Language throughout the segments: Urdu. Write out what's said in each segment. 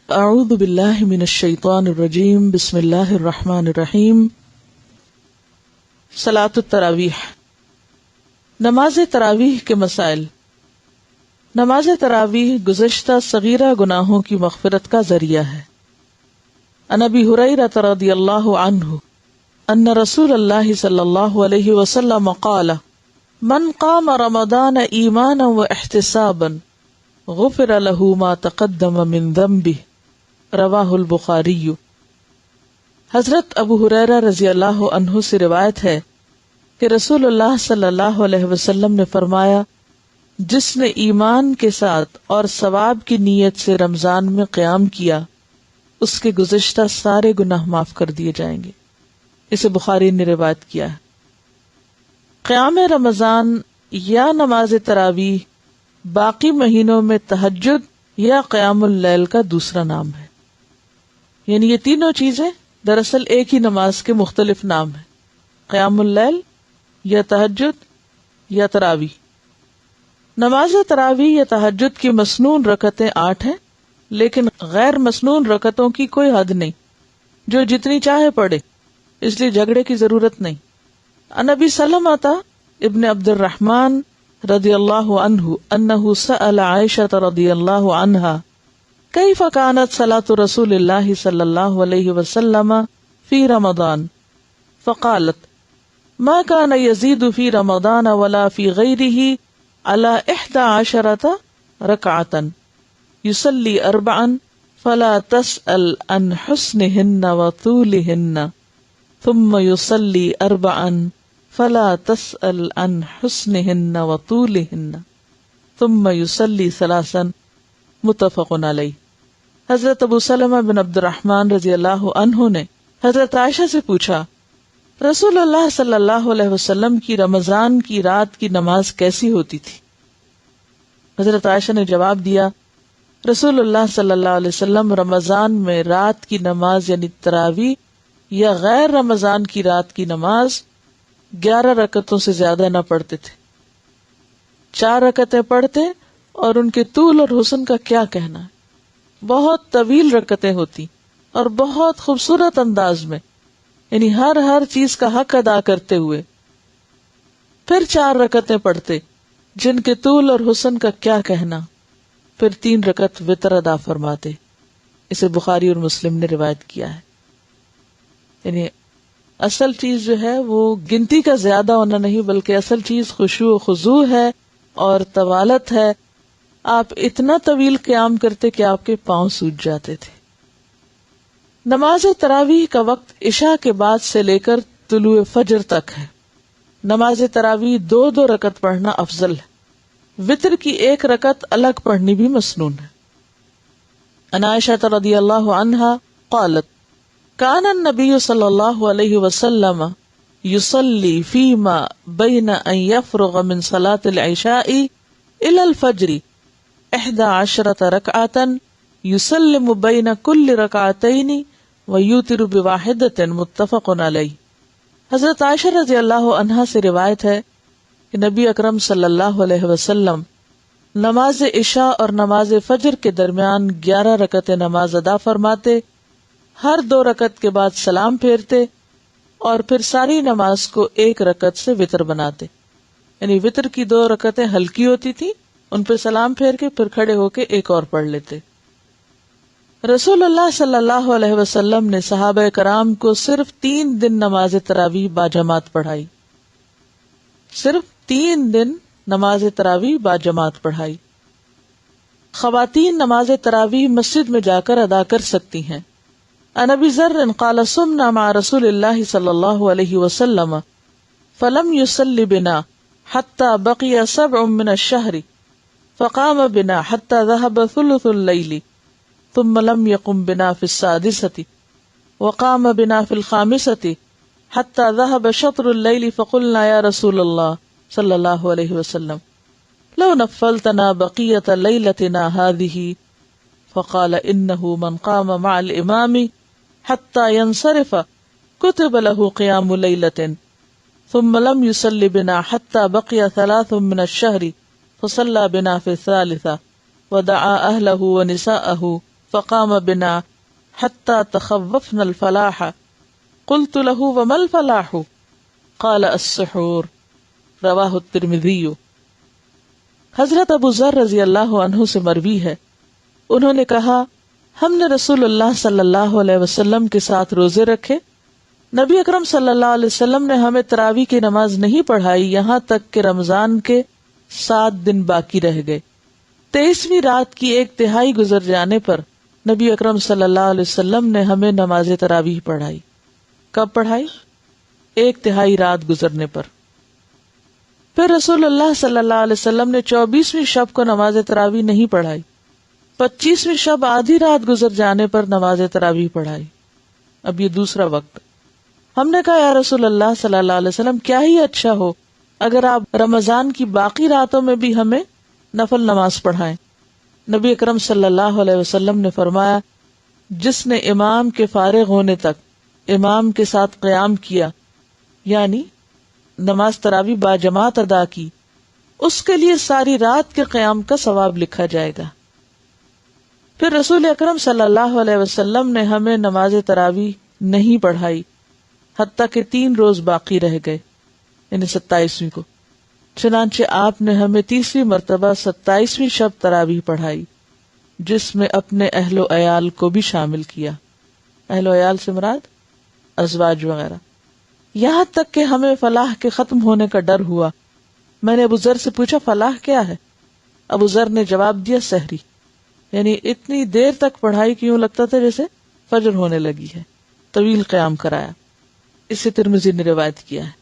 اعوذ باللہ من الشیطان الرجیم بسم اللہ الرحمن الرحیم صلاۃ التراویح، نماز تراویح کے مسائل۔ نماز تراویح گزشتہ صغیرہ گناہوں کی مغفرت کا ذریعہ ہے۔ عن ابی ہریرہ رضی اللہ عنہ ان رسول اللہ صلی اللہ علیہ وسلم قال من قام رمضان ایمانا واحتسابا غفر له ما تقدم من ذنبہ، رواہ البخاری۔ حضرت ابو ہریرہ رضی اللہ عنہ سے روایت ہے کہ رسول اللہ صلی اللہ علیہ وسلم نے فرمایا، جس نے ایمان کے ساتھ اور ثواب کی نیت سے رمضان میں قیام کیا، اس کے گزشتہ سارے گناہ معاف کر دیے جائیں گے۔ اسے بخاری نے روایت کیا ہے۔ قیام رمضان یا نماز تراویح باقی مہینوں میں تہجد یا قیام اللیل کا دوسرا نام ہے، یعنی یہ تینوں چیزیں دراصل ایک ہی نماز کے مختلف نام ہیں، قیام اللیل یا تہجد یا تراویح۔ نماز تراویح یا تہجد کی مسنون رکعتیں 8 ہیں، لیکن غیر مسنون رکعتوں کی کوئی حد نہیں، جو جتنی چاہے پڑھے، اس لیے جھگڑے کی ضرورت نہیں۔ عن ابی سلمۃ ابن عبد الرحمن رضی اللہ عنہ انہ سأل عائشہ رضی اللہ عنہا کیف کانت صلاۃ رسول اللہ صلی اللہ علیہ وسلم فی رمضان فقالت ما کان یزید فی رمضان ولا فی غیرہ علی 11 رکعۃ یصلی 4 فلا تسأل عن حسنہن وطولہن ثم یصلی 4 فلا تسأل عن حسنہن وطولہن ثم یصلی 3 متفق علیہ۔ حضرت ابو سلمہ بن عبد الرحمن رضی اللہ عنہ نے حضرت عائشہ سے پوچھا، رسول اللہ صلی اللہ علیہ وسلم کی رمضان کی رات کی نماز کیسی ہوتی تھی؟ حضرت عائشہ نے جواب دیا، رسول اللہ صلی اللہ علیہ وسلم رمضان میں رات کی نماز یعنی تراویح یا غیر رمضان کی رات کی نماز 11 رکعتوں سے زیادہ نہ پڑھتے تھے۔ 4 رکعتیں پڑھتے اور ان کے طول اور حسن کا کیا کہنا ہے، بہت طویل رکعتیں ہوتی اور بہت خوبصورت انداز میں، یعنی ہر چیز کا حق ادا کرتے ہوئے۔ پھر 4 رکعتیں پڑھتے جن کے طول اور حسن کا کیا کہنا، پھر 3 رکعت وتر ادا فرماتے۔ اسے بخاری اور مسلم نے روایت کیا ہے۔ یعنی اصل چیز جو ہے وہ گنتی کا زیادہ ہونا نہیں، بلکہ اصل چیز خشوع و خضوع ہے اور طوالت ہے۔ آپ اتنا طویل قیام کرتے کہ آپ کے پاؤں سوج جاتے تھے۔ نماز تراویح کا وقت عشاء کے بعد سے لے کر طلوع فجر تک ہے۔ نماز تراویح 2 رکعت پڑھنا افضل ہے، وتر کی 1 رکعت الگ پڑھنی بھی مسنون ہے۔ عن عائشہ رضی اللہ عنہا قالت کان النبی صلی اللہ علیہ وسلم یصلی فیما بین ان یفرغ من صلاة العشاء الى الفجر 11 رکعۃ یسلم بین کل رکعتین ویوتر بواحدۃ، متفق علیہ۔ حضرت عائشہ رضی اللہ عنہا سے روایت ہے کہ نبی اکرم صلی اللہ علیہ وسلم نماز عشاء اور نماز فجر کے درمیان 11 رکعتیں نماز ادا فرماتے، ہر 2 رکعت کے بعد سلام پھیرتے اور پھر ساری نماز کو 1 رکعت سے وتر بناتے، یعنی وتر کی 2 رکعتیں ہلکی ہوتی تھی، ان پہ سلام پھیر کے پھر کھڑے ہو کے 1 اور پڑھ لیتے۔ رسول اللہ صلی اللہ علیہ وسلم نے صحابہ کرام کو صرف 3 دن نماز تراویح باجماعت پڑھائی، صرف 3 دن نماز تراویح باجماعت پڑھائی۔ خواتین نماز تراویح مسجد میں جا کر ادا کر سکتی ہیں۔ عن ابی ذر قال صمنا مع رسول اللہ صلی اللہ علیہ وسلم فلم يصل بنا حتى بقي 7 من الشهر فقام بنا حتى ذهب ثلث الليل ثم لم يقم بنا في 6 وقام بنا في 5 حتى ذهب شطر الليل فقلنا يا رسول الله صلى الله عليه وسلم لو نفلتنا بقية ليلتنا هذه فقال إنه من قام مع الإمام حتى ينصرف كتب له قيام ليلة ثم لم يصل بنا حتى بقي 3 من الشهر فصلى بنا في 3 ودعا أهله ونساءه فقام بنا حتى تخوفنا الفلاح قلت له وما الفلاح قال السحور رواہ الترمذی۔ حضرت ابو ذر رضی اللہ عنہ سے مروی ہے، انہوں نے کہا ہم نے رسول اللہ صلی اللہ علیہ وسلم کے ساتھ روزے رکھے، نبی اکرم صلی اللہ علیہ وسلم نے ہمیں تراویح کی نماز نہیں پڑھائی یہاں تک کہ رمضان کے 7 دن باقی رہ گئے۔ 23ویں رات کی 1/3 گزر جانے پر نبی اکرم صلی اللہ علیہ وسلم نے ہمیں نماز تراویح پڑھائی۔ کب پڑھائی؟ 1/3 رات گزرنے پر۔ پھر رسول اللہ صلی اللہ علیہ وسلم نے 24ویں شب کو نماز تراویح نہیں پڑھائی، 25ویں شب آدھی رات گزر جانے پر نماز تراویح پڑھائی۔ اب یہ دوسرا وقت۔ ہم نے کہا یا رسول اللہ صلی اللہ علیہ وسلم کیا ہی اچھا ہو اگر آپ رمضان کی باقی راتوں میں بھی ہمیں نفل نماز پڑھائیں۔ نبی اکرم صلی اللہ علیہ وسلم نے فرمایا جس نے امام کے فارغ ہونے تک امام کے ساتھ قیام کیا، یعنی نماز تراویح باجماعت ادا کی، اس کے لیے ساری رات کے قیام کا ثواب لکھا جائے گا۔ پھر رسول اکرم صلی اللہ علیہ وسلم نے ہمیں نماز تراویح نہیں پڑھائی حتیٰ کہ 3 روز باقی رہ گئے، یعنی 27ویں کو۔ چنانچہ آپ نے ہمیں 30ویں مرتبہ 27ویں شب تراویح پڑھائی، جس میں اپنے اہل و عیال کو بھی شامل کیا۔ اہل و عیال سے مراد ازواج وغیرہ۔ یہاں تک کہ ہمیں فلاح کے ختم ہونے کا ڈر ہوا۔ میں نے ابو ذر سے پوچھا فلاح کیا ہے؟ ابو ذر نے جواب دیا سحری، یعنی اتنی دیر تک پڑھائی کہ یوں لگتا تھا جیسے فجر ہونے لگی ہے، طویل قیام کرایا۔ اسے ترمذی نے روایت کیا ہے۔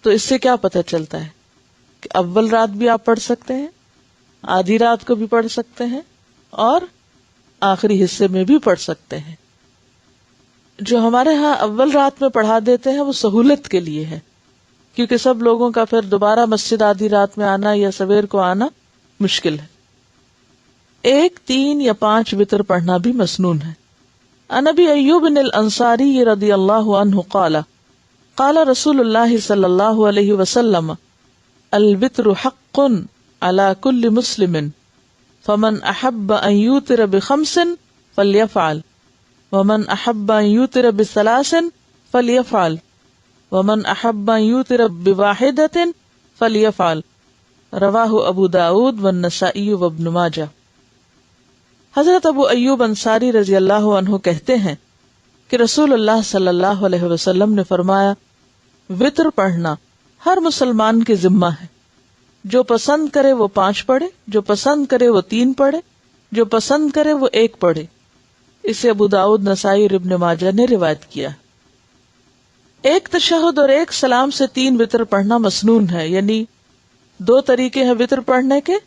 تو اس سے کیا پتہ چلتا ہے کہ اول رات بھی آپ پڑھ سکتے ہیں، آدھی رات کو بھی پڑھ سکتے ہیں، اور آخری حصے میں بھی پڑھ سکتے ہیں۔ جو ہمارے ہاں اول رات میں پڑھا دیتے ہیں وہ سہولت کے لیے ہے، کیونکہ سب لوگوں کا پھر دوبارہ مسجد آدھی رات میں آنا یا سویر کو آنا مشکل ہے۔ 1، 3 یا 5 وتر پڑھنا بھی مسنون ہے۔ عن ابی ایوب الانصاری رضی اللہ عنہ قال قال رسول اللہ صلی اللہ علیہ وسلم الوتر حق علی کل مسلم فمن احب ان یوتر ب5 فلیفعل ومن احب ان یوتر ب3 فلیفعل ومن احب ان یوتر ب1 فلیفعل رواہ ابو داود والنسائی وابن ماجہ۔ حضرت ابو ایوب انصاری رضی اللہ عنہ کہتے ہیں کہ رسول اللہ صلی اللہ علیہ وسلم نے فرمایا وتر پڑھنا ہر مسلمان کے ذمہ ہے، جو پسند کرے وہ 5 پڑھے، جو پسند کرے وہ 3 پڑھے، جو پسند کرے وہ 1 پڑھے۔ اسے ابو داؤد، نسائی اور ابن ماجہ نے روایت کیا۔ 1 تشہد اور 1 سلام سے 3 وتر پڑھنا مسنون ہے، یعنی 2 طریقے ہیں وتر پڑھنے کے۔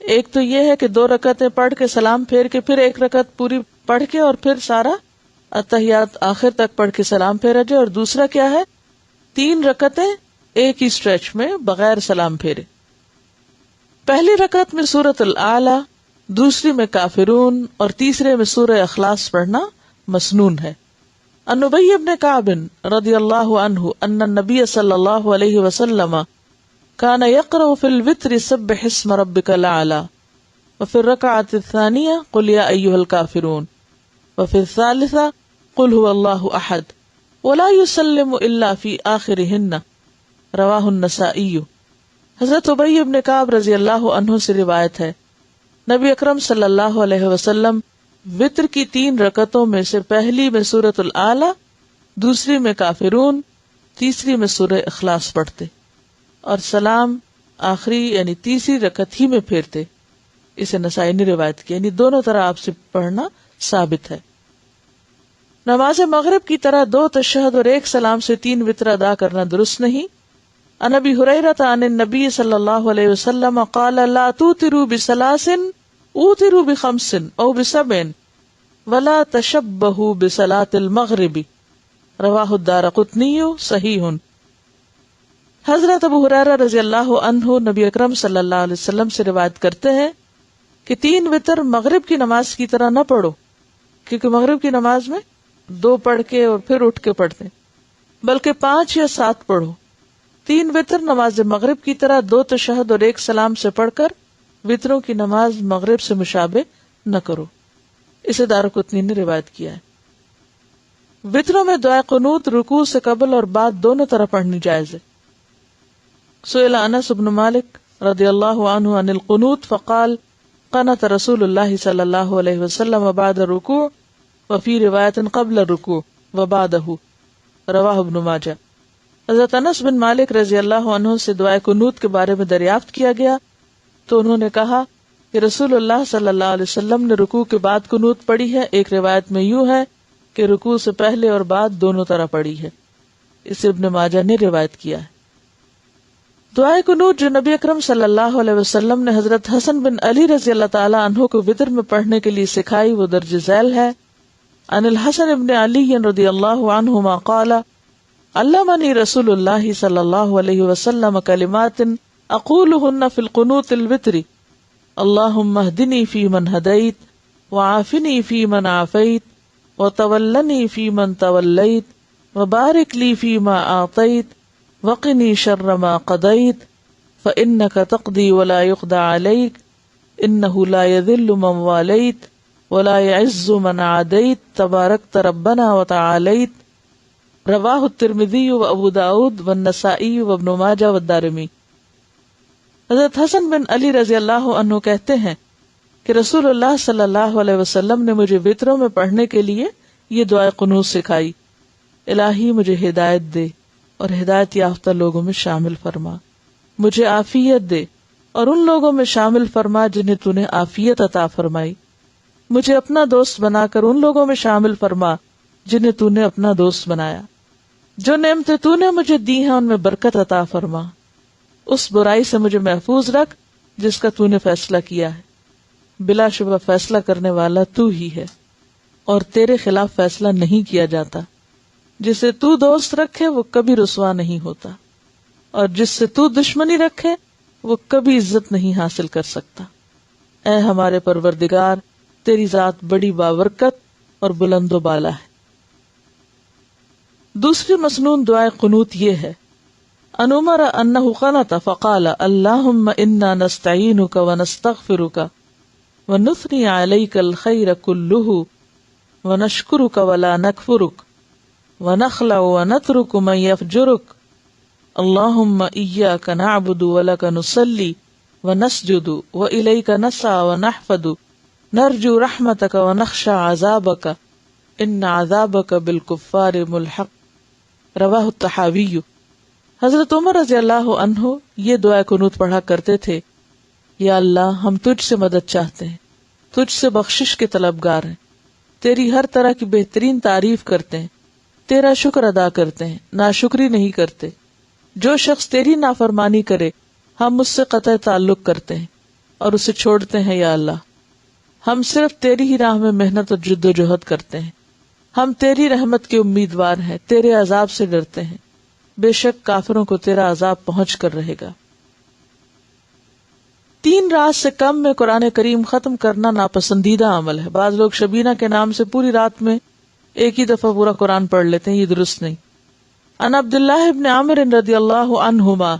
ایک تو یہ ہے کہ 2 رکعتیں پڑھ کے سلام پھیر کے پھر 1 رکعت پوری پڑھ کے اور پھر سارا اتحیات آخر تک پڑھ کے سلام پھیرا جائے، اور دوسرا کیا ہے 3 رکعتیں ایک ہی اسٹریچ میں بغیر سلام پھیرے۔ پہلی رکعت میں سورۃ الاعلی، دوسری میں کافرون اور تیسرے میں سورہ اخلاص پڑھنا مسنون ہے۔ عن ابی بن کعب رضی اللہ عنہ ان النبی صلی اللہ علیہ وسلم كان يقرأ في الوتر سبح اسم ربك الأعلى وفي الركعة الثانية قل يا أيها الكافرون وفي الثالثة قل هو الله أحد ولا يسلم إلا في آخرهن رواہ النسائی۔ حضرت ابی بن کعب رضی اللہ عنہ سے روایت ہے نبی اکرم صلی اللہ علیہ وسلم وتر کی 3 رکعتوں میں سے پہلی میں سورۃ الاعلی، دوسری میں کافرون، تیسری میں سورہ اخلاص پڑھتے اور سلام آخری یعنی تیسری رکعت ہی میں پھیرتے۔ اسے نسائی نے روایت کیا، یعنی دونوں طرح آپ سے پڑھنا ثابت ہے۔ نماز مغرب کی طرح 2 تشہد اور 1 سلام سے 3 وتر ادا کرنا درست نہیں۔ عن ابی ہریرہ عن النبی صلی اللہ علیہ وسلم قال لا توتروا بثلاث اوتروا ب5 او ب7 ولا تشبہوا بصلاۃ المغرب رواہ الدارقطنی صحیح۔ حضرت ابو ہریرہ رضی اللہ عنہ نبی اکرم صلی اللہ علیہ وسلم سے روایت کرتے ہیں کہ 3 وتر مغرب کی نماز کی طرح نہ پڑھو، کیونکہ مغرب کی نماز میں 2 پڑھ کے اور پھر اٹھ کے پڑھتے، بلکہ 5 یا 7 پڑھو۔ 3 وتر نماز مغرب کی طرح 2 تشہد اور 1 سلام سے پڑھ کر وتروں کی نماز مغرب سے مشابہ نہ کرو۔ اسے دارقطنی نے روایت کیا ہے۔ وتروں میں دعائے قنوت رکوع سے قبل اور بعد دونوں طرح پڑھنی جائز ہے۔ سئل انس بن مالک رضی اللہ عنہ عن القنوت فقال قنت رسول اللہ صلی اللہ علیہ وسلم بعد الرکوع وفی روایت قبل الرکوع وبعدہ، رواہ ابن ماجہ۔ حضرت انس بن مالک رضی اللہ عنہ سے دعائے قنوت کے بارے میں دریافت کیا گیا تو انہوں نے کہا کہ رسول اللہ صلی اللہ علیہ وسلم نے رکوع کے بعد قنوت پڑھی ہے، ایک روایت میں یوں ہے کہ رکوع سے پہلے اور بعد دونوں طرح پڑھی ہے۔ اسے ابن ماجہ نے روایت کیا ہے۔ دعائے قنوت جو نبی اکرم صلی اللہ علیہ وسلم نے حضرت حسن بن علی رضی اللہ تعالی عنہ کو وتر میں پڑھنے کے لیے سکھائی وہ درج ذیل ہے۔ عن الحسن بن علی رضی اللہ عنہما قال علمنی رسول اللہ صلی اللہ علیہ وسلم کلمات اقولہن فی القنوت الوتر اللہم اہدنی فی من ہدیت وعافنی فی من عافیت وتولنی فی من تولیت وبارک لی فی ما اعطیت وقنی شر ما قضیت فإنک تقضی ولا یقضى علیک انہ لا یذل من والیت ولا يعز من عادیت تبارکت ربنا وتعالیت، رواہ الترمذی و ابو داود والنسائی و ابن ماجہ والدارمی۔ حضرت حسن بن علی رضی اللہ عنہ کہتے ہیں کہ رسول اللہ صلی اللہ علیہ وسلم نے مجھے وتروں میں پڑھنے کے لیے یہ دعائے قنوت سکھائی۔ الہی مجھے ہدایت دے اور ہدایت یافتہ لوگوں میں شامل فرما، مجھے عافیت دے اور ان لوگوں میں شامل فرما جنہیں تو نے عافیت عطا فرمائی، مجھے اپنا دوست بنا کر ان لوگوں میں شامل فرما جنہیں تو نے اپنا دوست بنایا، جو نعمتیں تو نے مجھے دی ہیں ان میں برکت عطا فرما، اس برائی سے مجھے محفوظ رکھ جس کا تو نے فیصلہ کیا ہے، بلا شبہ فیصلہ کرنے والا تو ہی ہے اور تیرے خلاف فیصلہ نہیں کیا جاتا، جسے تو دوست رکھے وہ کبھی رسوا نہیں ہوتا اور جس سے تو دشمنی رکھے وہ کبھی عزت نہیں حاصل کر سکتا۔ اے ہمارے پروردگار، تیری ذات بڑی بابرکت اور بلند و بالا ہے۔ دوسری مسنون دعائے قنوت یہ ہے، ان عمر انہ قنت فقال اللہم انا نستعینک ونستغفرک ونثنی علیک الخیر کلہ ونشکرک ولا نکفرک ونخلع ونترک من یفجرک اللہم ایاک نعبد ولک نصلی ونسجد والیک نسعی ونحفد نرجو رحمتک ونخشى عذابک ان عذابک بالکفار ملحق، رواہ الطحاوی۔ حضرت عمر رضی اللہ عنہ یہ دعا قنوت پڑھا کرتے تھے، یا اللہ ہم تجھ سے مدد چاہتے ہیں، تجھ سے بخشش کے طلبگار ہیں، تیری ہر طرح کی بہترین تعریف کرتے ہیں، تیرا شکر ادا کرتے ہیں، ناشکری نہیں کرتے۔ جو شخص تیری نافرمانی کرے ہم اس سے قطع تعلق کرتے ہیں اور اسے چھوڑتے ہیں، یا اللہ ہم صرف تیری ہی راہ میں محنت اور جد و جہد کرتے ہیں، ہم تیری رحمت کے امیدوار ہیں، تیرے عذاب سے ڈرتے ہیں، بے شک کافروں کو تیرا عذاب پہنچ کر رہے گا۔ 3 رات سے کم میں قرآن کریم ختم کرنا ناپسندیدہ عمل ہے۔ بعض لوگ شبینہ کے نام سے پوری رات میں ایک ہی دفعہ پورا قرآن پڑھ لیتے ہیں، یہ درست نہیں۔ ان عبداللہ ابن عامر رضی اللہ عنہما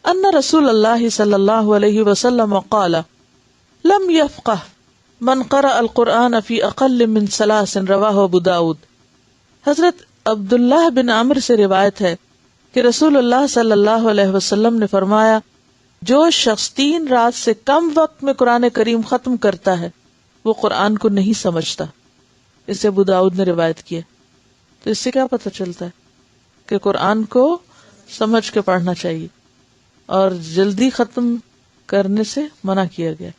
ان رسول اللہ صلی اللہ علیہ وسلم قال لم یفقہ من قرأ القرآن فی اقل من 3 رواہ ابو داود۔ حضرت عبداللہ بن عامر سے روایت ہے کہ رسول اللہ صلی اللہ علیہ وسلم نے فرمایا، جو شخص 3 رات سے کم وقت میں قرآن کریم ختم کرتا ہے وہ قرآن کو نہیں سمجھتا۔ اسے ابو داؤد نے روایت کیا۔ تو اس سے کیا پتہ چلتا ہے کہ قرآن کو سمجھ کے پڑھنا چاہیے اور جلدی ختم کرنے سے منع کیا گیا۔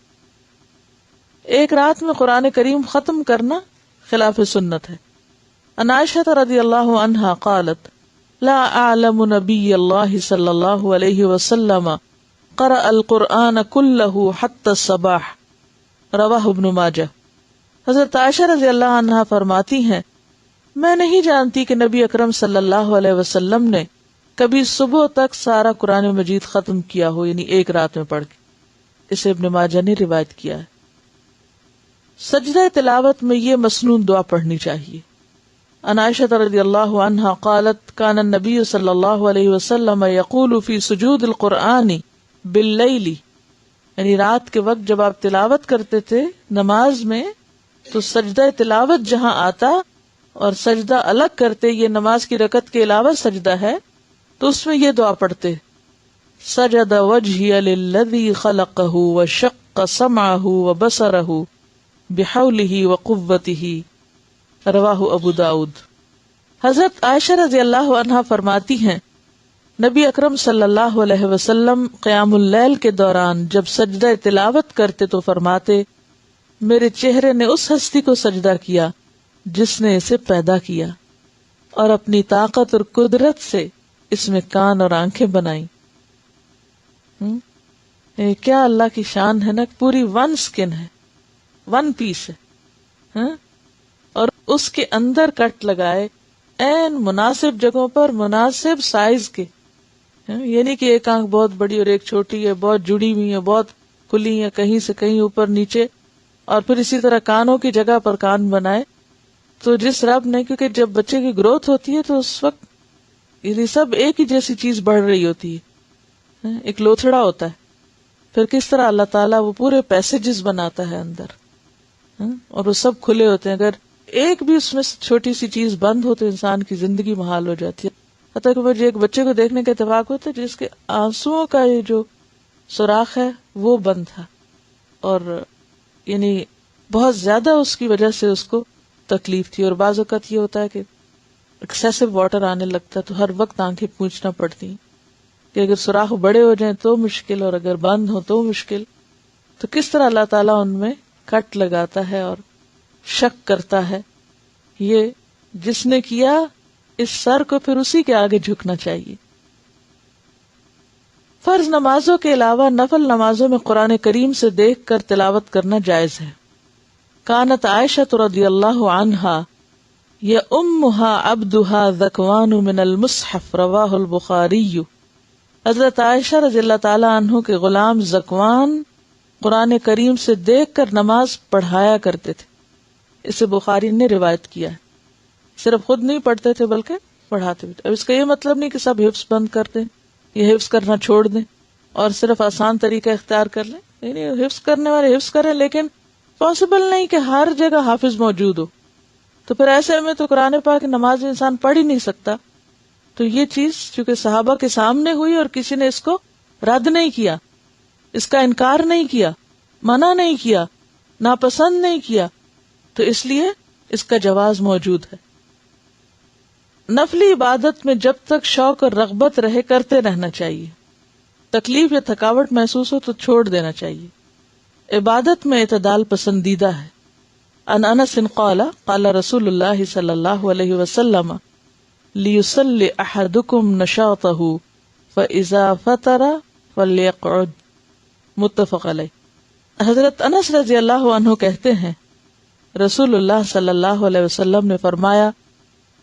ایک رات میں قرآن کریم ختم کرنا خلاف سنت ہے۔ ان عائشہ رضی اللہ عنہا قالت لا اعلم نبی اللہ صلی اللہ علیہ وسلم قرأ القرآن كلہ حتی الصباح، رواہ ابن ماجہ۔ حضرت عائشہ رضی اللہ عنہا فرماتی ہیں، میں نہیں جانتی کہ نبی اکرم صلی اللہ علیہ وسلم نے کبھی صبح تک سارا قرآن مجید ختم کیا ہو، یعنی ایک رات میں پڑھ کے۔ اسے ابن ماجہ نے روایت کیا ہے۔ سجدہ تلاوت میں یہ مسنون دعا پڑھنی چاہیے۔ ان عائشہ رضی اللہ عنہا قالت کان النبی صلی اللہ علیہ وسلم یقول فی سجود القرآن باللیل، یعنی رات کے وقت جب آپ تلاوت کرتے تھے نماز میں تو سجدہ تلاوت جہاں آتا اور سجدہ الگ کرتے، یہ نماز کی رکعت کے علاوہ سجدہ ہے، تو اس میں یہ دعا پڑھتے، سجد وجہی للذی خلقہ وشق سمعہ وبصرہ بحولہ وقوتہ، رواہ ابو داؤد۔ حضرت عائشہ رضی اللہ عنہا فرماتی ہیں، نبی اکرم صلی اللہ علیہ وسلم قیام اللیل کے دوران جب سجدہ تلاوت کرتے تو فرماتے، میرے چہرے نے اس ہستی کو سجدہ کیا جس نے اسے پیدا کیا اور اپنی طاقت اور قدرت سے اس میں کان اور آنکھیں بنائیں۔ کیا اللہ کی شان ہے نا، پوری ون سکن ہے، ون پیس ہے، اور اس کے اندر کٹ لگائے این مناسب جگہوں پر مناسب سائز کے، یہ نہیں کہ ایک آنکھ بہت بڑی اور ایک چھوٹی ہے، بہت جڑی ہوئی ہے، بہت کھلی ہے، کہیں سے کہیں اوپر نیچے، اور پھر اسی طرح کانوں کی جگہ پر کان بنائے۔ تو جس رب نے، کیونکہ جب بچے کی گروتھ ہوتی ہے تو اس وقت یہ سب ایک ہی جیسی چیز بڑھ رہی ہوتی ہے، ایک لوتھڑا ہوتا ہے، پھر کس طرح اللہ تعالیٰ وہ پورے پیسیجز بناتا ہے اندر، اور وہ سب کھلے ہوتے ہیں، اگر ایک بھی اس میں چھوٹی سی چیز بند ہو تو انسان کی زندگی محال ہو جاتی ہے۔ حتیٰ کہ مجھے ایک بچے کو دیکھنے کا اتفاق ہوتا ہے جس کے آنسوؤں کا یہ جو سوراخ ہے وہ بند تھا، اور یعنی بہت زیادہ اس کی وجہ سے اس کو تکلیف تھی، اور بعض اوقات یہ ہوتا ہے کہ ایکسیسو واٹر آنے لگتا ہے تو ہر وقت آنکھیں پوچھنا پڑتی ہیں کہ اگر سوراخ بڑے ہو جائیں تو مشکل، اور اگر بند ہو تو مشکل۔ تو کس طرح اللہ تعالیٰ ان میں کٹ لگاتا ہے اور شک کرتا ہے، یہ جس نے کیا اس سر کو پھر اسی کے آگے جھکنا چاہیے۔ فرض نمازوں کے علاوہ نفل نمازوں میں قرآن کریم سے دیکھ کر تلاوت کرنا جائز ہے۔ کانت عائشہ رضی اللہ عنہا یؤمھا عبدھا ذکوان من المصحف، رواہ البخاری۔ حضرت عائشہ رضی اللہ تعالی عنہ کے غلام ذکوان قرآن کریم سے دیکھ کر نماز پڑھایا کرتے تھے، اسے بخاری نے روایت کیا ہے۔ صرف خود نہیں پڑھتے تھے بلکہ پڑھاتے بھی۔ اب اس کا یہ مطلب نہیں کہ سب حفظ بند کر دیں، یہ حفظ کرنا چھوڑ دیں اور صرف آسان طریقہ اختیار کر لیں، نہیں، حفظ کرنے والے حفظ کریں، لیکن پاسبل نہیں کہ ہر جگہ حافظ موجود ہو، تو پھر ایسے میں تو قرآن پاک نماز انسان پڑھ ہی نہیں سکتا۔ تو یہ چیز چونکہ صحابہ کے سامنے ہوئی اور کسی نے اس کو رد نہیں کیا، اس کا انکار نہیں کیا، منع نہیں کیا، ناپسند نہیں کیا، تو اس لیے اس کا جواز موجود ہے۔ نفلی عبادت میں جب تک شوق اور رغبت رہے کرتے رہنا چاہیے، تکلیف یا تھکاوٹ محسوس ہو تو چھوڑ دینا چاہیے۔ عبادت میں اعتدال پسندیدہ ہے۔ عن انس قال قال رسول اللہ صلی اللہ علیہ وسلم لیصلی احدکم نشاطہ فاذا فطر فلیقعد، متفق علیہ۔ حضرت انس رضی اللہ عنہ کہتے ہیں، رسول اللہ صلی اللہ علیہ وسلم نے فرمایا،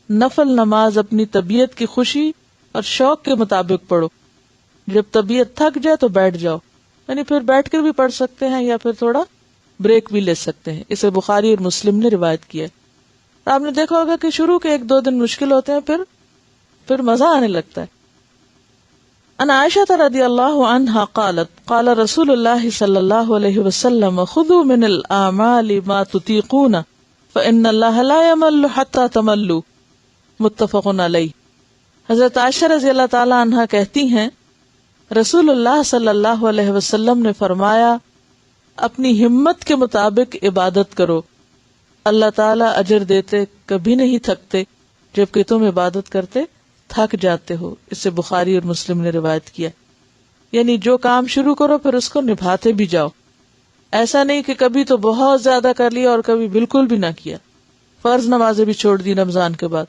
نفل نماز اپنی طبیعت کی خوشی اور شوق کے مطابق پڑھو، جب طبیعت تھک جائے تو بیٹھ جاؤ، یعنی پھر بیٹھ کر بھی پڑھ سکتے ہیں یا پھر تھوڑا بریک بھی لے سکتے ہیں۔ اسے بخاری اور مسلم نے روایت کیا ہے۔ آپ نے دیکھا ہوگا کہ شروع کے 1-2 دن مشکل ہوتے ہیں، پھر مزہ آنے لگتا ہے۔ ان عائشہ رضی اللہ عنہا قالت قال رسول اللہ صلی اللہ علیہ وسلم خذوا من الاعمال ما تطیقون فان اللہ لا یمل حتی تملوا، متفق علیہ۔ حضرت عائشہ رضی اللہ تعالی عنہا کہتی ہیں، رسول اللہ صلی اللہ علیہ وسلم نے فرمایا، اپنی ہمت کے مطابق عبادت کرو، اللہ تعالیٰ اجر دیتے، کبھی نہیں تھکتے، جبکہ تم عبادت کرتے تھک جاتے ہو۔ اسے بخاری اور مسلم نے روایت کیا۔ یعنی جو کام شروع کرو پھر اس کو نبھاتے بھی جاؤ، ایسا نہیں کہ کبھی تو بہت زیادہ کر لیا اور کبھی بالکل بھی نہ کیا۔ فرض نمازیں بھی چھوڑ دی رمضان کے بعد۔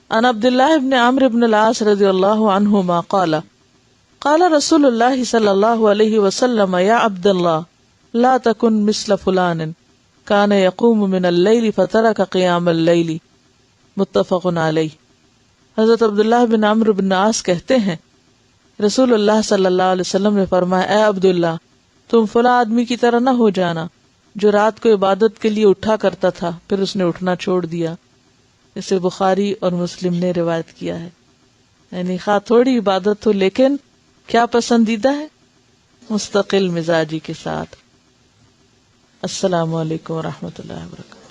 عن عبداللہ بن عمرو بن العاص رضی اللہ عنہما قال قال رسول اللہ صلی اللہ علیہ وسلم یا عبد اللہ لا تکن مثل فلان کان یقوم من اللیل فترک قیام اللیل، متفق علیہ۔ حضرت عبداللہ بن عمرو بن العاص کہتے ہیں، رسول اللہ صلی اللہ علیہ وسلم نے فرمایا، اے عبداللہ، تم فلاں آدمی کی طرح نہ ہو جانا جو رات کو عبادت کے لیے اٹھا کرتا تھا پھر اس نے اٹھنا چھوڑ دیا۔ اسے بخاری اور مسلم نے روایت کیا ہے۔ یعنی خواہ تھوڑی عبادت ہو لیکن کیا پسندیدہ ہے؟ مستقل مزاجی کے ساتھ۔ السلام علیکم ورحمۃ اللہ وبرکاتہ.